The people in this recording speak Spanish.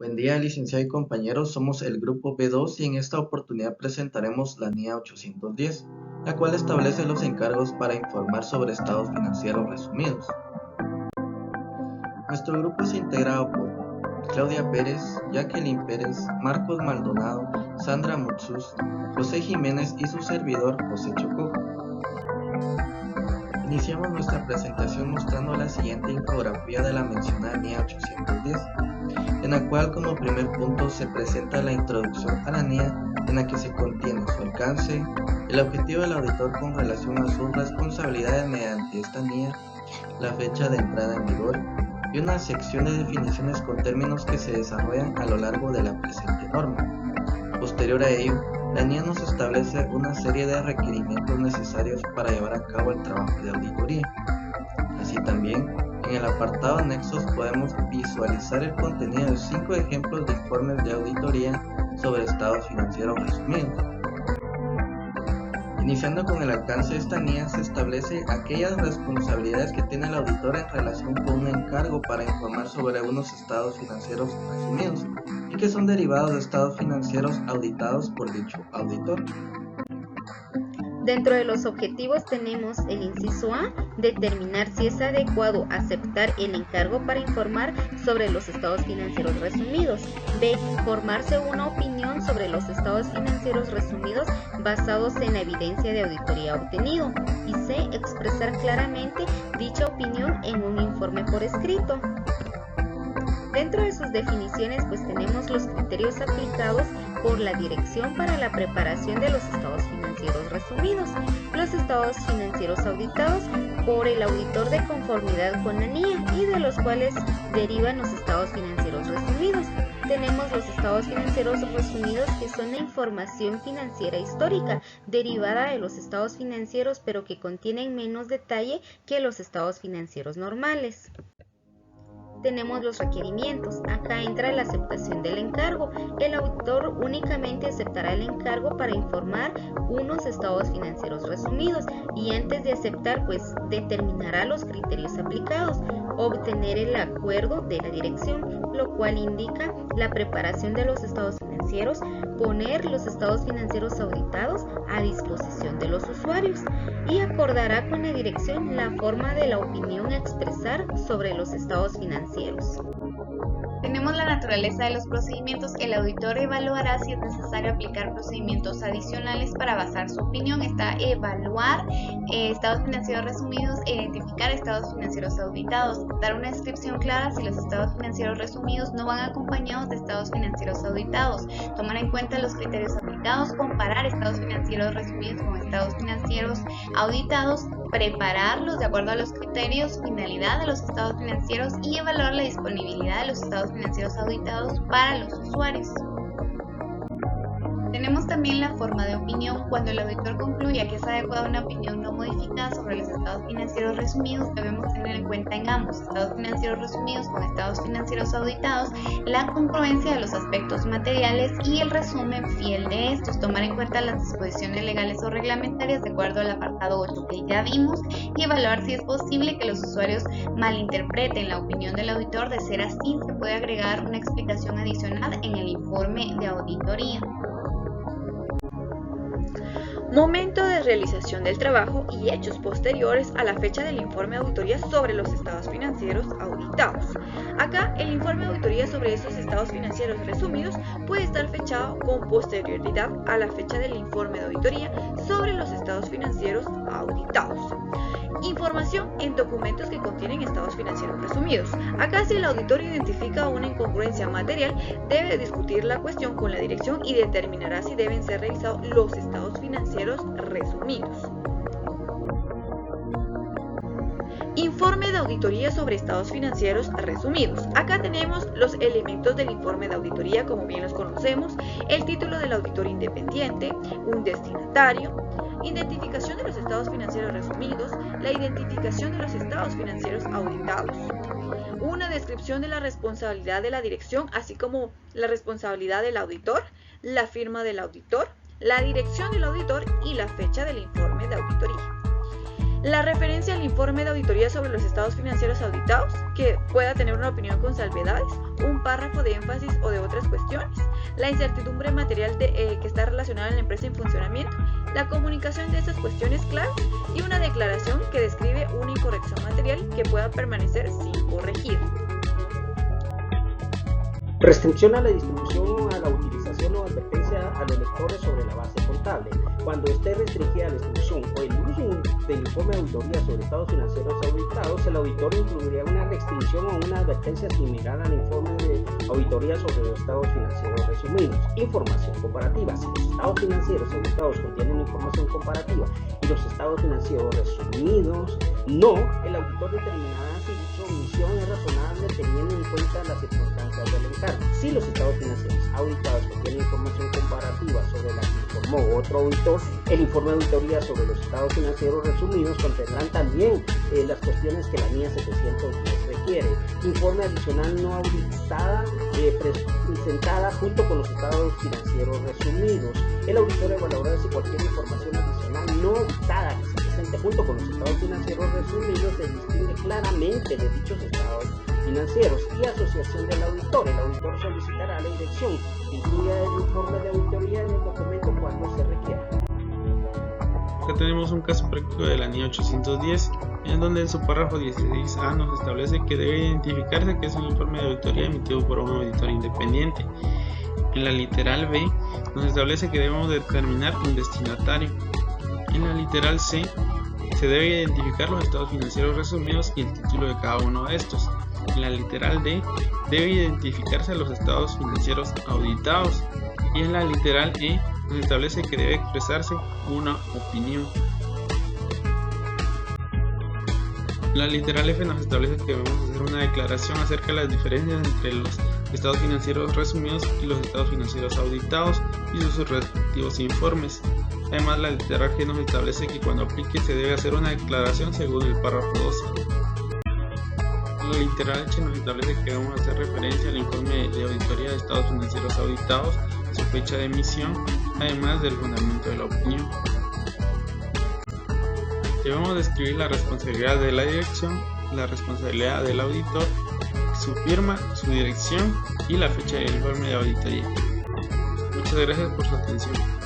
Buen día, licenciado y compañeros. Somos el grupo B2 y en esta oportunidad presentaremos la NIA 810, la cual establece los encargos para informar sobre estados financieros resumidos. Nuestro grupo es integrado por Claudia Pérez, Jacqueline Pérez, Marcos Maldonado, Sandra Mutsus, José Jiménez y su servidor José Chocó. Iniciamos nuestra presentación mostrando la siguiente infografía de la mencionada NIA 810, en la cual como primer punto se presenta la introducción a la NIA, en la que se contiene su alcance, el objetivo del auditor con relación a sus responsabilidades mediante esta NIA, la fecha de entrada en vigor y una sección de definiciones con términos que se desarrollan a lo largo de la presente norma. Posterior a ello, la NIA nos establece una serie de requerimientos necesarios para llevar a cabo el trabajo de auditoría. Así también, en el apartado anexos podemos visualizar el contenido de 5 ejemplos de informes de auditoría sobre estados financieros resumidos. Iniciando con el alcance de esta NIA, se establece aquellas responsabilidades que tiene el auditor en relación con un encargo para informar sobre unos estados financieros resumidos y que son derivados de estados financieros auditados por dicho auditor. Dentro de los objetivos tenemos el inciso A, determinar si es adecuado aceptar el encargo para informar sobre los estados financieros resumidos. B, formarse una opinión sobre los estados financieros resumidos basados en la evidencia de auditoría obtenido. Y C, expresar claramente dicha opinión en un informe por escrito. Dentro de sus definiciones tenemos los criterios aplicados por la dirección para la preparación de los estados financieros resumidos, los estados financieros auditados por el auditor de conformidad con la NIA y de los cuales derivan los estados financieros resumidos. Tenemos los estados financieros resumidos que son la información financiera histórica derivada de los estados financieros pero que contienen menos detalle que los estados financieros normales. Tenemos los requerimientos. Acá entra la aceptación del encargo. El auditor únicamente aceptará el encargo para informar unos estados financieros resumidos y antes de aceptar determinará los criterios aplicados, obtener el acuerdo de la dirección, lo cual indica la preparación de los estados financieros, poner los estados financieros auditados a disposición de los usuarios y acordará con la dirección la forma de la opinión a expresar sobre los estados financieros. Tenemos la naturaleza de los procedimientos. El auditor evaluará si es necesario aplicar procedimientos adicionales para basar su opinión. Está evaluar estados financieros resumidos e identificar estados financieros auditados. Dar una descripción clara si los estados financieros resumidos no van acompañados de estados financieros auditados. Tomar en cuenta los criterios aplicados. Comparar estados financieros resumidos con estados financieros auditados. Prepararlos de acuerdo a los criterios, finalidad de los estados financieros y evaluar la disponibilidad de los estados financieros auditados para los usuarios. Tenemos también la forma de opinión. Cuando el auditor concluya que es adecuada una opinión no modificada sobre los estados financieros resumidos, debemos tener en cuenta en ambos estados financieros resumidos con estados financieros auditados la congruencia de los aspectos materiales y el resumen fiel de estos. Tomar en cuenta las disposiciones legales o reglamentarias de acuerdo al apartado 8 que ya vimos y evaluar si es posible que los usuarios malinterpreten la opinión del auditor. De ser así, se puede agregar una explicación adicional en el informe de auditoría. Momento de realización del trabajo y hechos posteriores a la fecha del informe de auditoría sobre los estados financieros auditados. Acá el informe de auditoría sobre esos estados financieros resumidos puede estar fechado con posterioridad a la fecha del informe de auditoría sobre los estados financieros auditados. Información en documentos que contienen estados financieros resumidos. Acá si el auditor identifica una incongruencia material, debe discutir la cuestión con la dirección y determinará si deben ser revisados los estados financieros resumidos. Informe de auditoría sobre estados financieros resumidos. Acá tenemos los elementos del informe de auditoría, como bien los conocemos, el título del auditor independiente, un destinatario, identificación de los estados financieros resumidos, la identificación de los estados financieros auditados, una descripción de la responsabilidad de la dirección, así como la responsabilidad del auditor, la firma del auditor, la dirección del auditor y la fecha del informe de auditoría. La referencia al informe de auditoría sobre los estados financieros auditados, que pueda tener una opinión con salvedades, un párrafo de énfasis o de otras cuestiones, la incertidumbre material que está relacionada en la empresa en funcionamiento, la comunicación de estas cuestiones claras y una declaración que describe una incorrección material que pueda permanecer sin corregir. Restricción a la distribución, a la utilización o advertencia a los lectores sobre la base contable. Cuando esté restringida la distribución o el uso del informe de auditoría sobre estados financieros auditados, el auditor incluiría una restricción o una advertencia similar al informe de auditoría sobre los estados financieros resumidos. Información comparativa. Si los estados financieros auditados contienen información comparativa y los estados financieros resumidos no, el auditor determinará si dicha omisión es razonable teniendo en cuenta las circunstancias del encargo. Si los estados financieros auditados contienen información comparativa sobre la que informó otro auditor, el informe de auditoría sobre los estados financieros resumidos contendrán también las cuestiones que la NIA 710 requiere. Informe adicional no auditada presentada junto con los estados financieros resumidos. El auditor evaluará si cualquier información adicional no auditada que se presente junto con los estados financieros resumidos se distingue claramente de dichos estados financieros y asociación del auditor. El auditor solicitará a la dirección que incluya el informe de auditoría en el documento cuando se requiera. Acá tenemos un caso práctico de la NIA 810, en donde en su párrafo 16A nos establece que debe identificarse que es un informe de auditoría emitido por un auditor independiente. En la literal B nos establece que debemos determinar un destinatario. En la literal C se debe identificar los estados financieros resumidos y el título de cada uno de estos. En la literal D debe identificarse los estados financieros auditados y en la literal E nos establece que debe expresarse una opinión. La literal F nos establece que debemos hacer una declaración acerca de las diferencias entre los estados financieros resumidos y los estados financieros auditados y sus respectivos informes. Además, la literal G nos establece que cuando aplique se debe hacer una declaración según el párrafo 12. La literal H nos establece que debemos hacer referencia al informe de auditoría de estados financieros auditados, su fecha de emisión, además del fundamento de la opinión. Debemos describir la responsabilidad de la dirección, la responsabilidad del auditor, su firma, su dirección y la fecha del informe de auditoría. Muchas gracias por su atención.